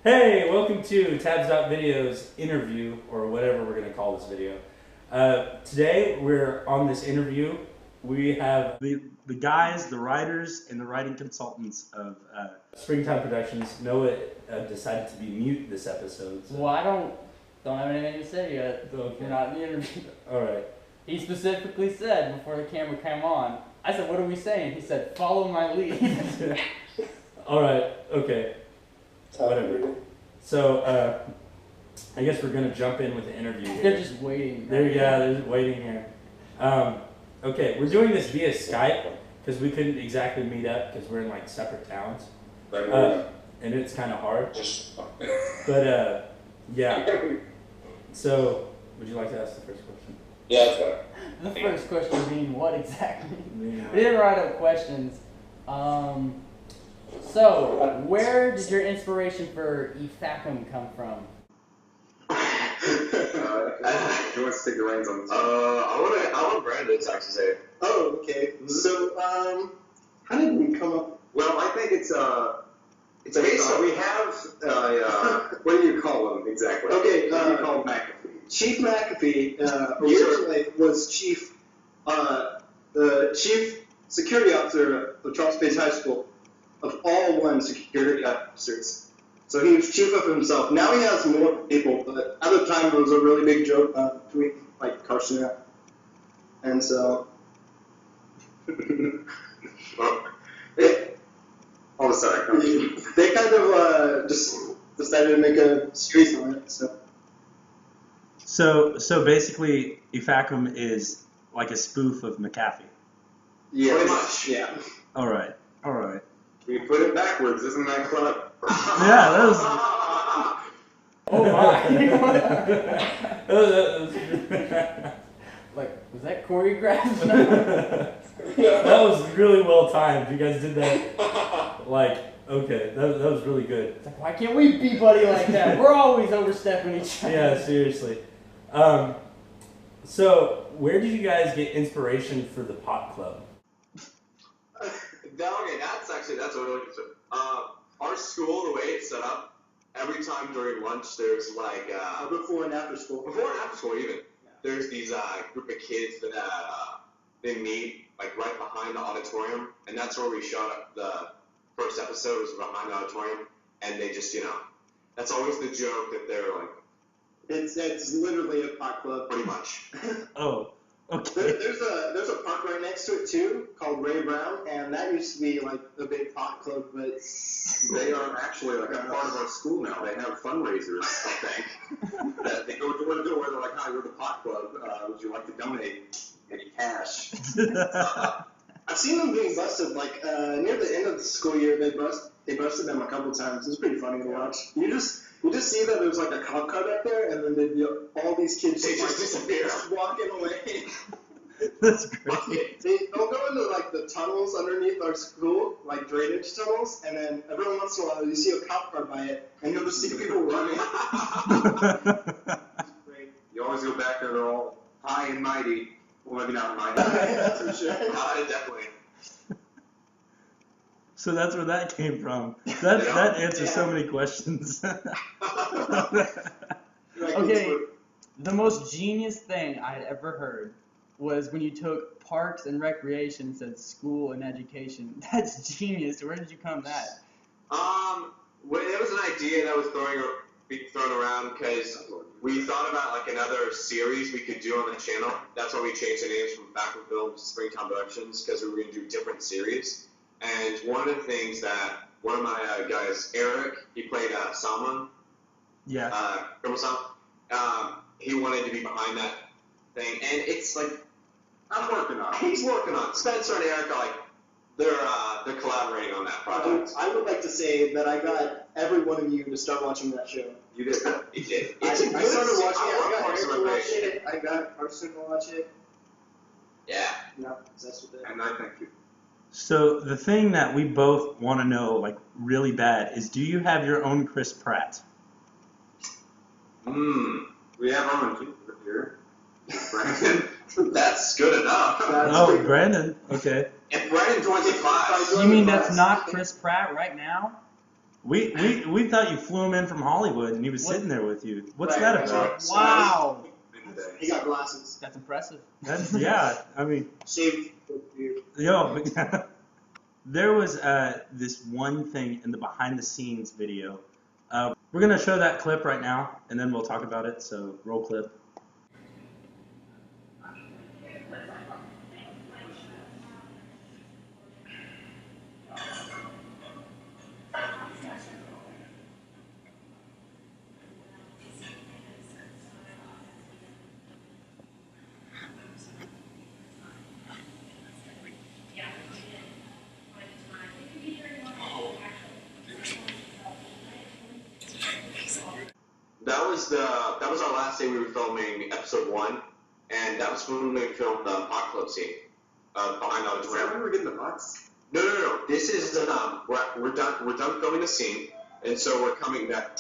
Hey, welcome to TABS.Videos interview, or whatever we're going to call this video. Today we're on this interview. We have the guys, the writers, and the writing consultants of Springtown Productions. Noah decided to be mute this episode. So. Well, I don't have anything to say yet. Okay. You're not in the interview. All right. He specifically said before the camera came on, I said, "What are we saying?" He said, "Follow my lead." All right. Okay. Whatever. So, I guess we're going to jump in with the interview here. They're just waiting. They're just waiting here. Okay, we're doing this via Skype because we couldn't exactly meet up because we're in like separate towns. And it's kind of hard. But, yeah. So, would you like to ask the first question? Yeah, that's fine. The first question being what exactly? Yeah. We didn't write up questions. So, where did your inspiration for EFACM come from? Who wants to take the reins on this? I want Brandon to actually say it. Oh, okay. So, how did we come up? Well, I think it's okay. So we have what do you call him exactly? Okay, what do you call McAfee? Chief McAfee originally was the chief security officer of Charles Page High School, of all one security officers. So he was chief of himself. Now he has more people, but at the time it was a really big joke between like Carson and so. Well, all of a sudden, they kind of just decided to make a streak on it. So basically, EFACM is like a spoof of McAfee. Yeah, pretty much. Yeah. All right. We put it backwards, isn't that clever? Yeah, that was. Oh my! Like, was that choreographed? That was really well timed. You guys did that. Like, okay, that was really good. It's like, why can't we be buddy like that? We're always overstepping each other. Yeah, seriously. So, where did you guys get inspiration for the pot club? Okay, that's a really good. Our school, the way it's set up, every time during lunch, there's like Before and after school. before and after school even. There's these group of kids that they meet like right behind the auditorium, and that's where we shot up the first episode. Was behind the auditorium, and they just that's always the joke that they're like. It's literally a pot club. Pretty much. Oh, okay. There's a park right next to it too called Ray Brown, and that used to be like a big pot club, but They are actually like a part of our school now. They have fundraisers, I think. That they go door to door. They're like, "Hi, we're the pot club. Would you like to donate any cash?" I've seen them being busted. Like near the end of the school year, they busted them a couple times. It's pretty funny to watch. You just see that there's like a cop car back there, and then all these kids They just disappear. just walking away. That's great. They'll go into like the tunnels underneath our school, like drainage tunnels, and then every once in a while you see a cop car by it, and you'll just see people running. Great. You always go back there. They're all high and mighty. Well, maybe not mighty. That's for sure. Definitely. So that's where that came from. That answers so many questions. Okay, the most genius thing I had ever heard was when you took parks and recreation and said school and education. That's genius. Where did you come that? Well, it was an idea that was being thrown around because we thought about like another series we could do on the channel. That's why we changed the names from Backward Films to Springtown Productions, because we were going to do different series. And one of the things that one of my guys, Eric, he played Salman. Yeah. Criminal Salman. He wanted to be behind that thing, and it's like I'm working on it. He's working on it. Spencer and Eric are like they're collaborating on that project. I would like to say that I got every one of you to start watching that show. You did. You did. I It's a started good watching it. I got Parks Eric and to watch Recreation. it. I got Carson to watch it. Yeah. No, that's what And I thank you. So the thing that we both want to know, like really bad, is do you have your own Chris Pratt? We have our own here. Brandon. That's good enough. Oh, Brandon. Okay. If Brandon joins at 5, You mean that's not Chris Pratt right now? We thought you flew him in from Hollywood and he was sitting there with you. What's Right, that that's about? right. Wow. He got glasses. That's impressive. That's, yeah, I mean, Shaved beard. yo, there was this one thing in the behind the scenes video. We're gonna show that clip right now, and then we'll talk about it. So roll clip. That was our last day we were filming episode 1, and that was when we filmed the pot club scene behind the Is that auditorium. when we're getting the butts? No. This is we're done filming the scene, and so we're coming back.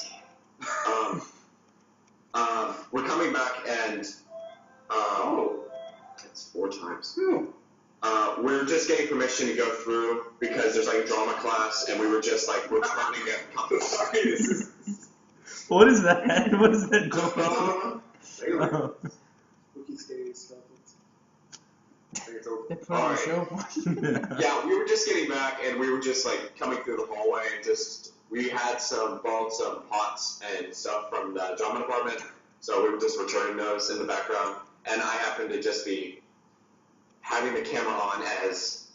We're coming back, and it's 4 times. We're just getting permission to go through because there's like a drama class, and we were just like we're trying to get. Sorry, this is. What is that? What is that going? Spooky, scary skeletons. They put on a show. Yeah, we were just getting back, and we were just like coming through the hallway, and just we had borrowed some pots and stuff from the drama department, so we were just returning those in the background, and I happened to just be having the camera on as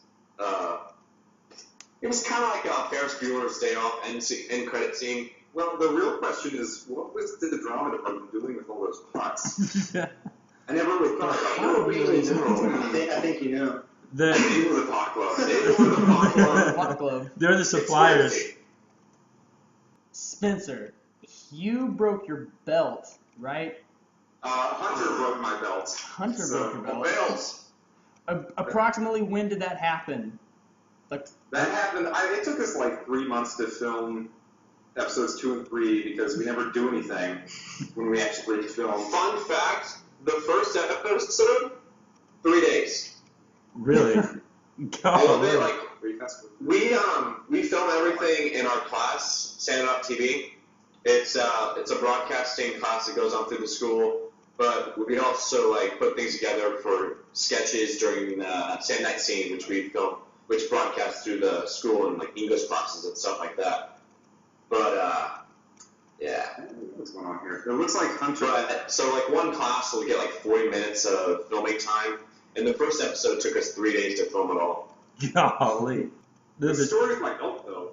it was kind of like a Ferris Bueller's Day Off end credit scene. Well, the real question is, what was the drama department doing with all those pots? I never really thought about I don't really know. know. I think you know. They The, were the pot club. They were the pot club. Pot Club. they're the suppliers. Spencer, you broke your belt, right? Hunter broke my belt. Hunter broke your belt. Bells. Approximately when did that happen? Like, That happened. It took us like 3 months to film episodes 2 and 3 because we never do anything when we actually film. Fun fact: the first episode, 3 days. Really? All of it, God. like Pretty fast. we film everything in our class, Stand Up TV. It's a broadcasting class that goes on through the school, but we also like put things together for sketches during the Stand Night Scene, which we film, which broadcasts through the school and like English classes and stuff like that. But yeah. I don't know what's going on here? It looks like Hunter. But so like one class will get like 40 minutes of filming time, and the first episode took us 3 days to film it all. Golly. The Those are- story of my belt, though,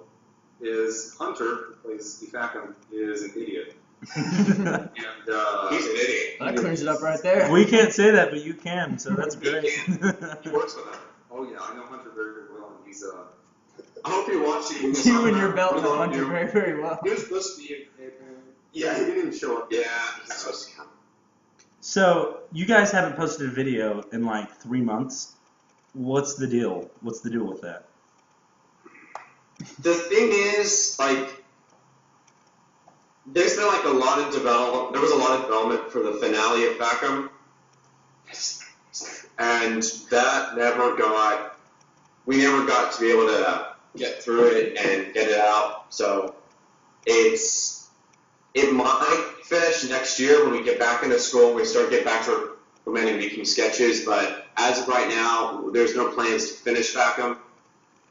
is Hunter, who plays Steve Fackham, is an idiot. And He's an idiot. that clears it up right there. we can't say that, but you can, so that's great. He works with them. oh yeah, I know Hunter very, very well, and he's I hope you're watching this. You and your belt We know love Hunter you. very, very well. He was supposed to be yeah, he didn't even show up. Yeah, he's supposed to come. So you guys haven't posted a video in like 3 months. What's the deal? What's the deal with that? The thing is, like, there's been like a lot of development. There was a lot of development for the finale of Fackham, and that we never got to be able to get through it and get it out. So it might finish next year when we get back into school and we start getting back to recommending making sketches. But as of right now, there's no plans to finish Fackham.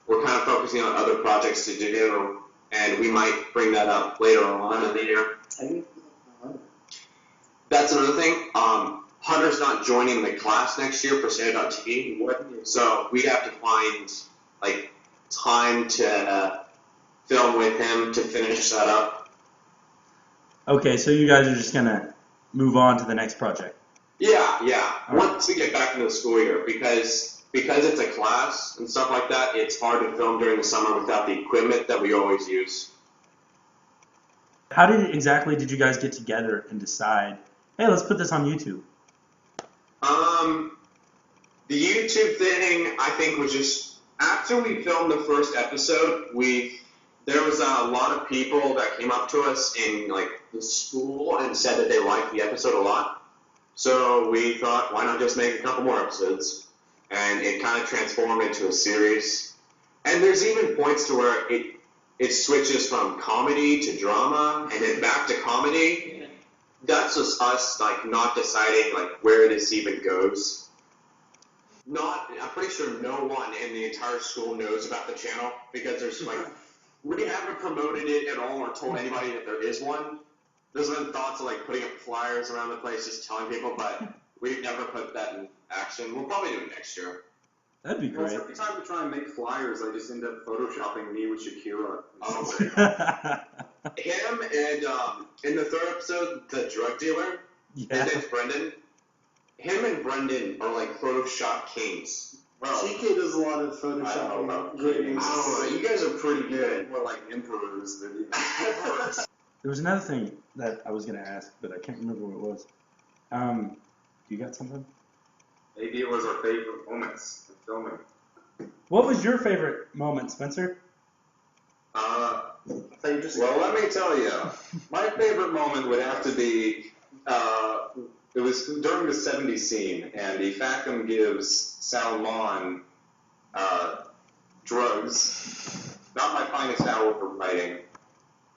We're kind of focusing on other projects to do, and we might bring that up later on in the year. That's another thing. Hunter's not joining the class next year for Stand.TV, so we'd have to find like time to film with him to finish that up. Okay, so you guys are just gonna move on to the next project. Yeah. All right. Once we get back into the school year, because it's a class and stuff like that, it's hard to film during the summer without the equipment that we always use. How exactly did you guys get together and decide, hey, let's put this on YouTube? The YouTube thing, I think, was just after we filmed the first episode, there was a lot of people that came up to us in like the school and said that they liked the episode a lot. So we thought, why not just make a couple more episodes? And it kind of transformed into a series. And there's even points to where it switches from comedy to drama and then back to comedy. That's just us like not deciding like where this even goes. I'm pretty sure no one in the entire school knows about the channel because there's like we haven't promoted it at all or told anybody that there is one. There's been thoughts of like putting up flyers around the place, just telling people, but we've never put that in action. We'll probably do it next year. That'd be Well, great. every time we try and make flyers, I just end up photoshopping me with Shakira. Him and in the third episode, the drug dealer, his Yeah. name's Brendan. Him and Brendan are like Photoshop kings. Well, TK does a lot of I don't know Photoshop. about Great. I don't know, you guys are pretty good. more like emperors than There was another thing that I was gonna ask, but I can't remember what it was. You got something? Maybe it was our favorite moments in filming. What was your favorite moment, Spencer? Well, let me tell you, my favorite moment would have to be, it was during the 70s scene, and the Factum gives Salmon drugs. Not my finest hour for writing.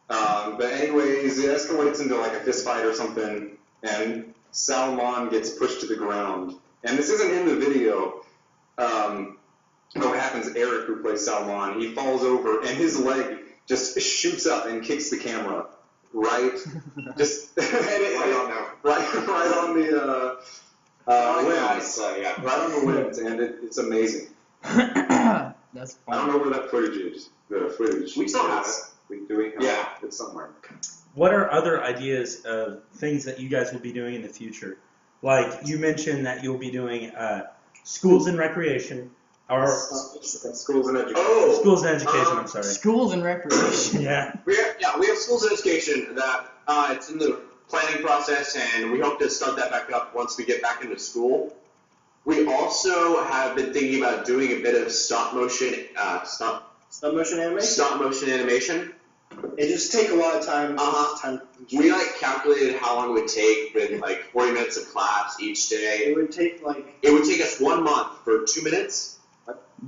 But anyways, it escalates into like a fist fight or something, and Salmon gets pushed to the ground. And this isn't in the video. What happens, Eric, who plays Salmon, he falls over, and his leg just shoots up and kicks the camera. Right? Just right on there. Right on the limbs. Yeah. Right on the limbs, and it's amazing. That's I don't fun. know where that footage is. The footage. We still have it. Do we have Yeah. it? It's somewhere. What are other ideas of things that you guys will be doing in the future? Like you mentioned that you'll be doing schools and recreation, or Schools and education. Oh, schools and education. I'm sorry. Schools and recreation. Yeah. we have schools and education that it's in the planning process, and we hope to start that back up once we get back into school. We also have been thinking about doing a bit of stop motion animation. It just take a lot of time. We like calculated how long it would take with like 40 minutes of class each day. It would take like It would take us 1 month for 2 minutes.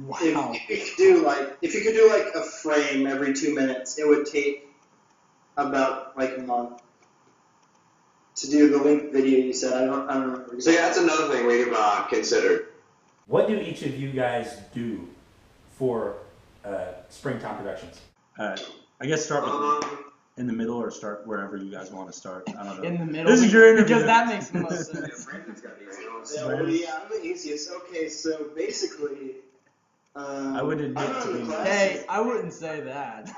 Wow. if you could do like a frame every 2 minutes, it would take about like a month to do the link video you said. I don't remember. So yeah, that's another thing we've considered. What do each of you guys do for Springtown Productions? I guess start with Um, in the middle or start wherever you guys want to start. I don't know. In the middle. This is your interview. Because that makes the most sense. Brandon's got these notes. I'm the easiest. Okay, so basically, I would admit I'm to on the being- class. Hey, I wouldn't say that.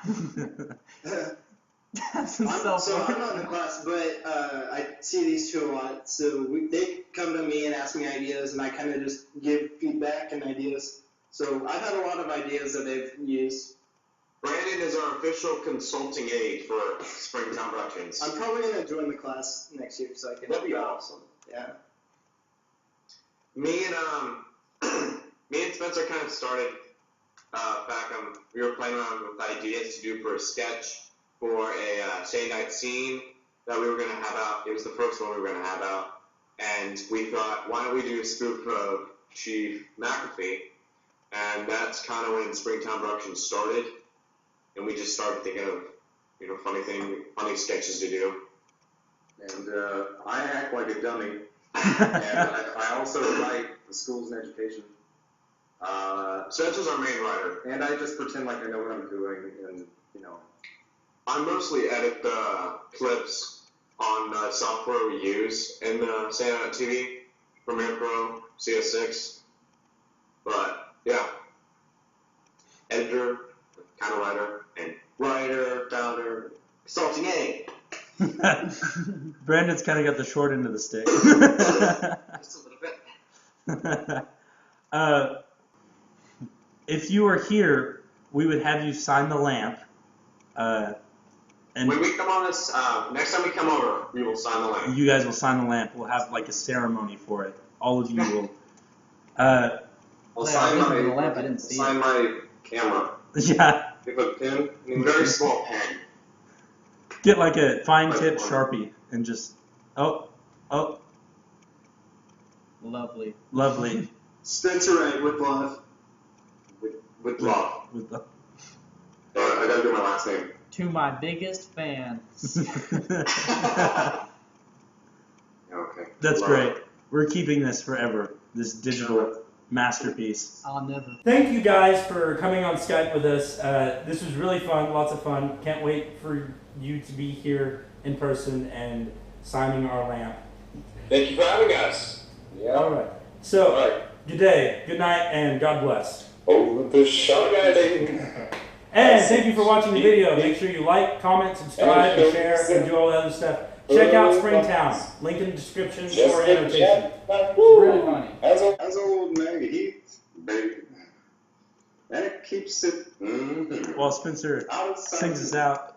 That's some I'm on self-worth. the class, but I see these two a lot. So they come to me and ask me ideas, and I kind of just give feedback and ideas. So I've had a lot of ideas that they've used. Brandon is our official consulting aide for Springtown Productions. I'm probably gonna join the class next year, so I can. That'd be awesome. Yeah. Me and Spencer kind of started back. We were playing around with ideas to do for a sketch for a Saturday night scene that we were going to have out. It was the first one we were going to have out, and we thought, why don't we do a spoof of Chief McAfee? And that's kind of when Springtown Productions started, and we just started thinking of funny sketches to do. And I act like a dummy. And I also write the schools and education. Spencer's our main writer. And I just pretend like I know what I'm doing, and I mostly edit the clips on the software we use in the Saturday Night TV, Premiere Pro, CS6. But yeah, editor, kind of writer, founder, consulting aide. Brandon's kind of got the short end of the stick. Just a little bit. If you were here, we would have you sign the lamp. And When we come on this, next time we come over, we will sign the lamp. you guys will sign the lamp. We'll have like a ceremony for it. All of you will. I'll Yeah, sign I didn't the lamp, I didn't see sign it. my camera. Yeah. Give a pen. Very small pen. Get like a fine tip Sharpie and just oh, Lovely. lovely. Spencer Wright with love. With love. With the, I gotta do my last name. To my biggest fans. Okay. That's Love great. it. We're keeping this forever. This digital masterpiece. I'll never. Thank you guys for coming on Skype with us. This was really fun, lots of fun. Can't wait for you to be here in person and signing our lamp. Thank you for having us. Yeah. All right. So, All right. good day, good night, and God bless. Over the shot. And thank you for watching the video. Make sure you like, comment, subscribe, and share, and do all the other stuff. Check out Springtown. Link in the description or annotation. Really funny. As old Maggie, baby. And it keeps it While Spencer outside. sings us out.